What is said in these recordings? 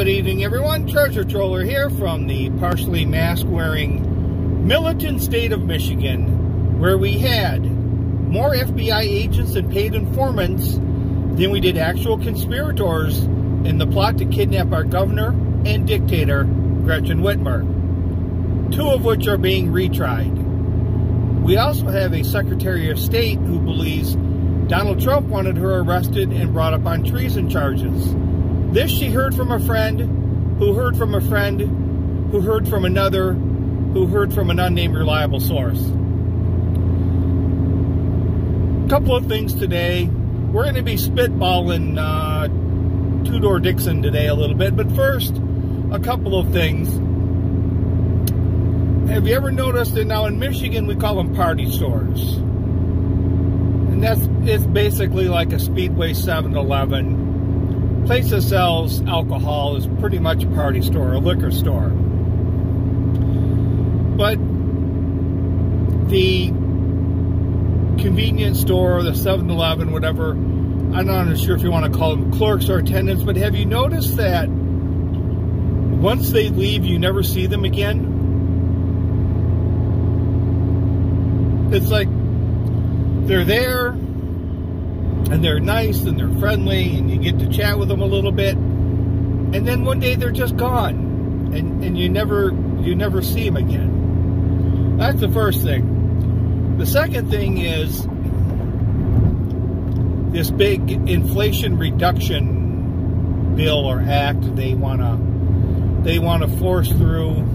Good evening, everyone. Treasure Troller here from the partially mask-wearing militant state of Michigan, where we had more FBI agents and paid informants than we did actual conspirators in the plot to kidnap our governor and dictator, Gretchen Whitmer, two of which are being retried. We also have a Secretary of State who believes Donald Trump wanted her arrested and brought up on treason charges. This she heard from a friend, who heard from a friend, who heard from another, who heard from an unnamed reliable source. A couple of things today. We're going to be spitballing Tudor Dixon today a little bit, but first, a couple of things. Have you ever noticed that now in Michigan we call them party stores? And it's basically like a Speedway 7-Eleven. Place that sells alcohol is pretty much a party store, a liquor store. But the convenience store, the 7-Eleven, whatever, I'm not sure if you want to call them clerks or attendants, but have you noticed that once they leave, you never see them again? It's like they're there, and they're nice, and they're friendly, and you get to chat with them a little bit, and then one day they're just gone, and you never see them again. That's the first thing. The second thing is this big inflation reduction bill or act they wanna force through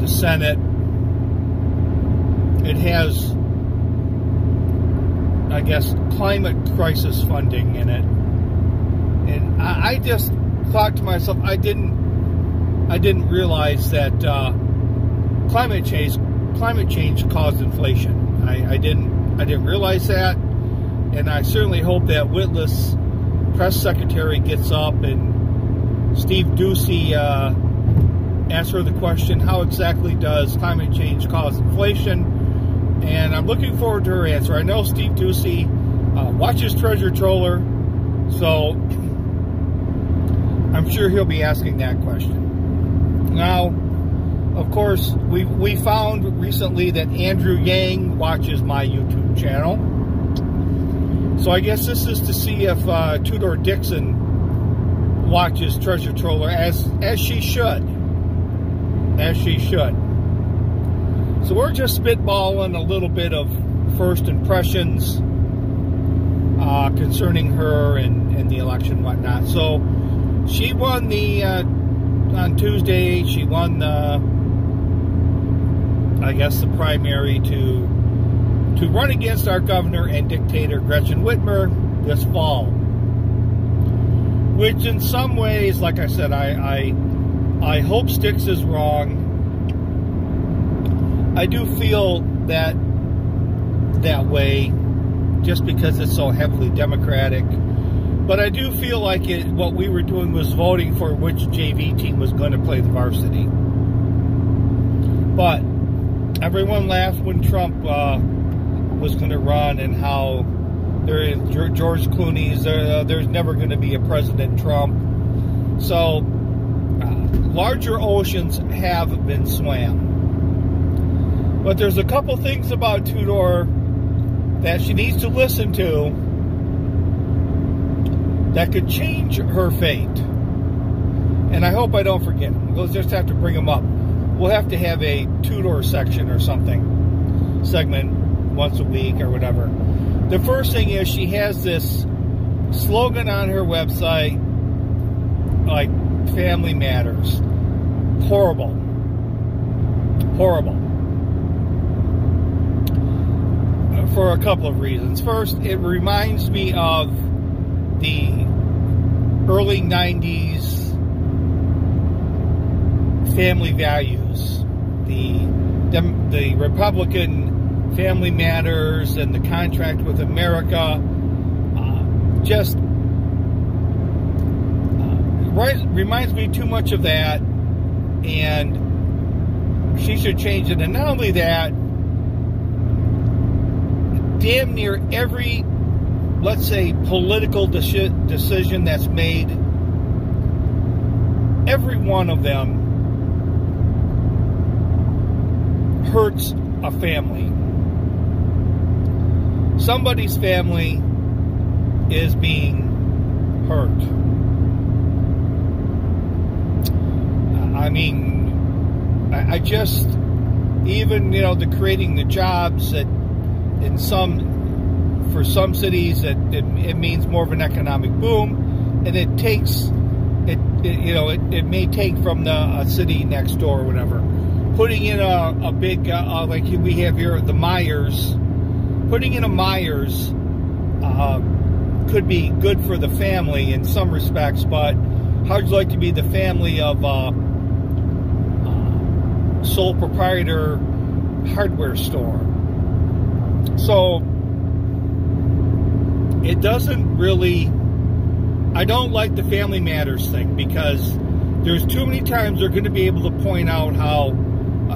the Senate. It has, I guess, climate crisis funding in it, and I just thought to myself, I didn't realize that climate change caused inflation. I didn't realize that, and I certainly hope that witless press secretary gets up and Steve Doocy asks her the question, how exactly does climate change cause inflation? And I'm looking forward to her answer. I know Steve Doocy watches Treasure Troller, so I'm sure he'll be asking that question. Now, of course, we found recently that Andrew Yang watches my YouTube channel. So I guess this is to see if Tudor Dixon watches Treasure Troller as she should. As she should. So we're just spitballing a little bit of first impressions concerning her and the election and whatnot. So she won on Tuesday, she won I guess the primary to run against our governor and dictator Gretchen Whitmer this fall. Which in some ways, like I said, I hope Sticks is wrong. I do feel that way just because it's so heavily Democratic. But I do feel like what we were doing was voting for which JV team was going to play the varsity. But everyone laughed when Trump was going to run and how George Clooney's, there's never going to be a President Trump. So larger oceans have been swam. But there's a couple things about Tudor that she needs to listen to that could change her fate. And I hope I don't forget them. We'll just have to bring them up. We'll have to have a Tudor section or something, segment once a week or whatever. The first thing is she has this slogan on her website, like, Family Matters. Horrible. Horrible. For a couple of reasons. First, it reminds me of the early 90s family values. The Republican Family Matters and the Contract with America just reminds me too much of that, and she should change it. And not only that, damn near every, let's say, political decision that's made every one of them hurts a family. Somebody's family is being hurt. I mean, I just, even, you know, the creating the jobs that for some cities, it means more of an economic boom, and it takes, it may take from a city next door or whatever. Putting in a big, like we have here, the Myers, putting in a Myers could be good for the family in some respects, but how'd you like to be the family of sole proprietor hardware store? So it doesn't really, I don't like the Family Matters thing, because there's too many times they're going to be able to point out how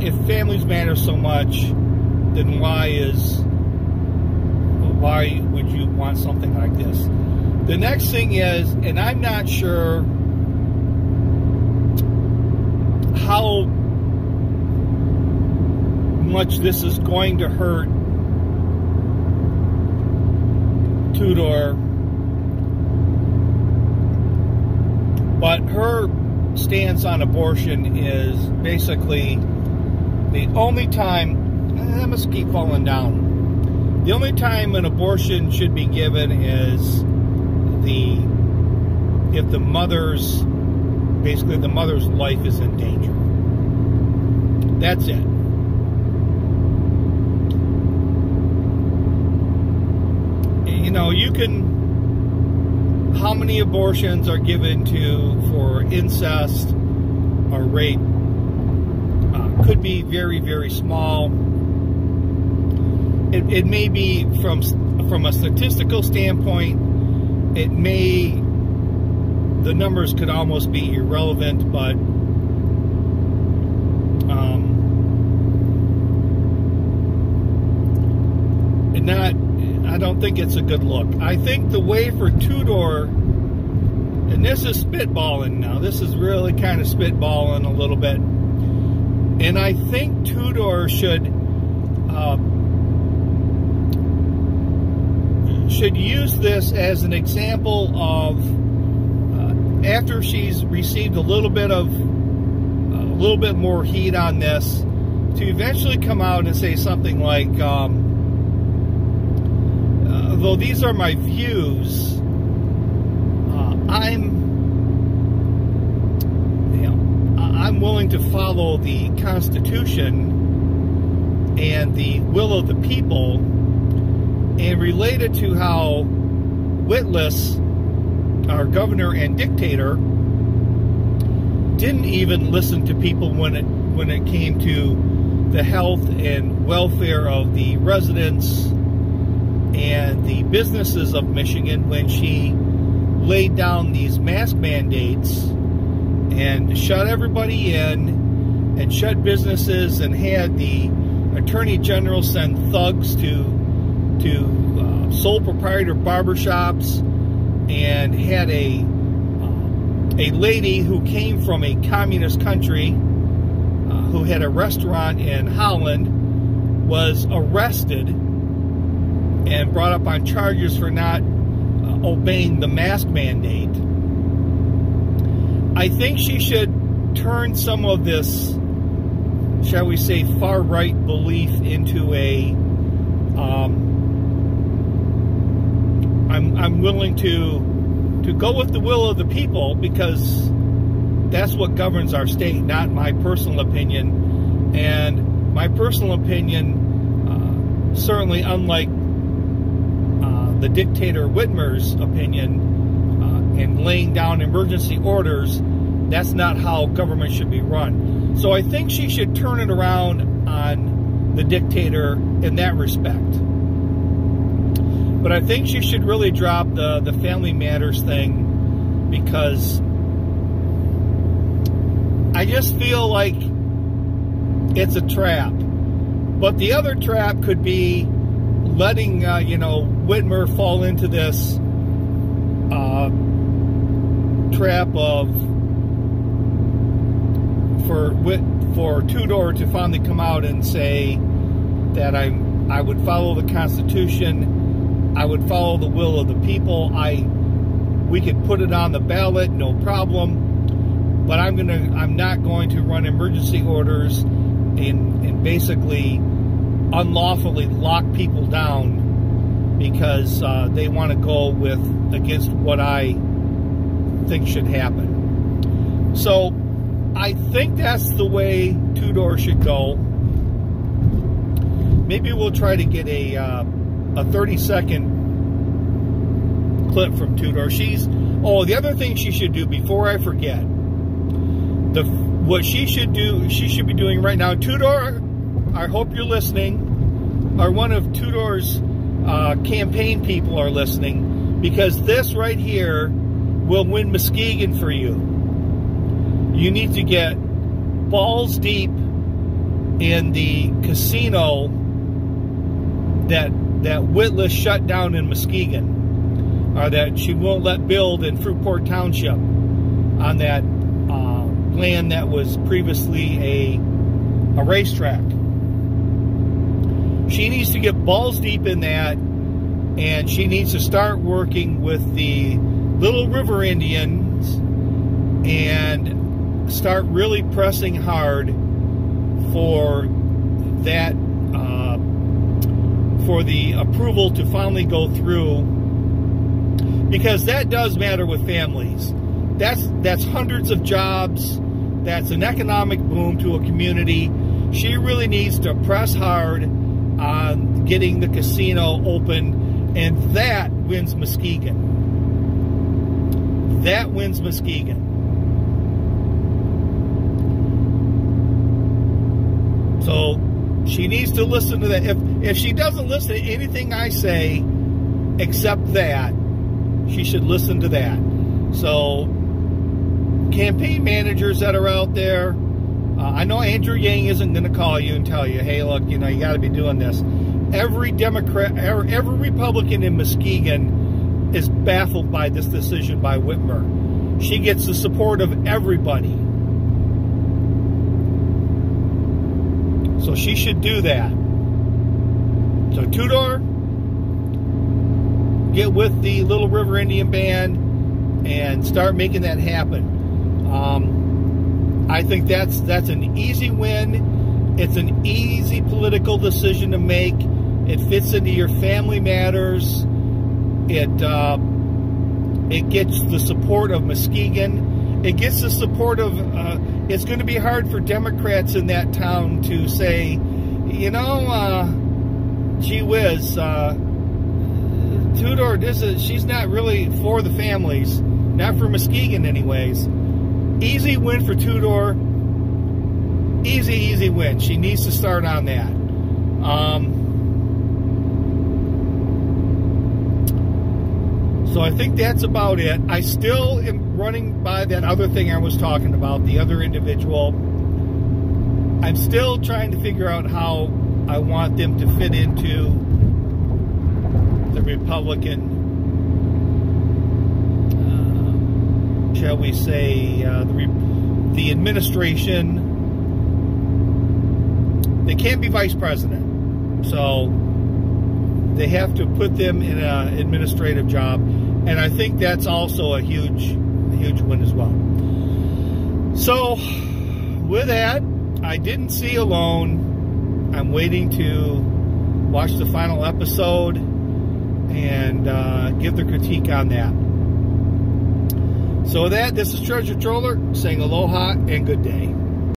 if families matter so much, then why would you want something like this? The next thing is, and I'm not sure how much this is going to hurt Tudor, but her stance on abortion is basically the only time, I must keep falling down, the only time an abortion should be given is if the mother's, basically the mother's life is in danger. That's it. You know, you can, how many abortions are given for incest or rape could be very, very small. It may be from a statistical standpoint, it may, the numbers could almost be irrelevant, but I don't think it's a good look. I think the way for Tudor, and this is spitballing now, this is really kind of spitballing a little bit, and I think Tudor should use this as an example of, after she's received a little bit more heat on this, to eventually come out and say something like, though these are my views, I'm willing to follow the Constitution and the will of the people, and relate it to how Witless, our governor and dictator, didn't even listen to people when it came to the health and welfare of the residents and the businesses of Michigan, when she laid down these mask mandates and shut everybody in and shut businesses, and had the Attorney General send thugs to sole proprietor barbershops, and had a lady who came from a communist country who had a restaurant in Holland was arrested and brought up on charges for not obeying the mask mandate. I think she should turn some of this, shall we say, far-right belief into a I'm willing to go with the will of the people, because that's what governs our state, not my personal opinion. And my personal opinion, certainly unlike the dictator Whitmer's opinion in laying down emergency orders, that's not how government should be run. So I think she should turn it around on the dictator in that respect. But I think she should really drop the Family Matters thing, because I just feel like it's a trap. But the other trap could be letting, Whitmer fall into this trap of for Tudor to finally come out and say that I would follow the Constitution, I would follow the will of the people. We could put it on the ballot, no problem. But I'm not going to run emergency orders and basically unlawfully lock people down because they want to go against what I think should happen. So I think that's the way Tudor should go. Maybe we'll try to get a 30-second clip from Tudor. The other thing she should do before I forget, what she should be doing right now. Tudor, I hope you're listening, or one of Tudor's campaign people are listening, because this right here will win Muskegon for you. You need to get balls deep in the casino that Whitlis shut down in Muskegon, or that she won't let build in Fruitport Township on that land that was previously a racetrack. She needs to get balls deep in that, and she needs to start working with the Little River Indians and start really pressing hard for that, for the approval to finally go through, because that does matter with families. That's hundreds of jobs. That's an economic boom to a community. She really needs to press hard on getting the casino open, and that wins Muskegon. That wins Muskegon. So she needs to listen to that. If she doesn't listen to anything I say except that, she should listen to that. So campaign managers that are out there, I know Andrew Yang isn't going to call you and tell you, hey, look, you got to be doing this. Every Democrat, every Republican in Muskegon is baffled by this decision by Whitmer. She gets the support of everybody. So she should do that. So Tudor, get with the Little River Indian Band and start making that happen. I think that's an easy win. It's an easy political decision to make. It fits into your family matters. It gets the support of Muskegon. It gets the support of. It's going to be hard for Democrats in that town to say, gee whiz, Tudor, she's not really for the families, not for Muskegon, anyways. Easy win for Tudor. Easy win. She needs to start on that. So I think that's about it. I still am running by that other thing I was talking about, the other individual. I'm still trying to figure out how I want them to fit into the Republican, shall we say, the administration. They can't be vice president, so they have to put them in an administrative job, and I think that's also a huge win as well. So with that, I didn't see Alone. I'm waiting to watch the final episode and give the critique on that. So with that, this is Treasure Troller saying aloha and good day.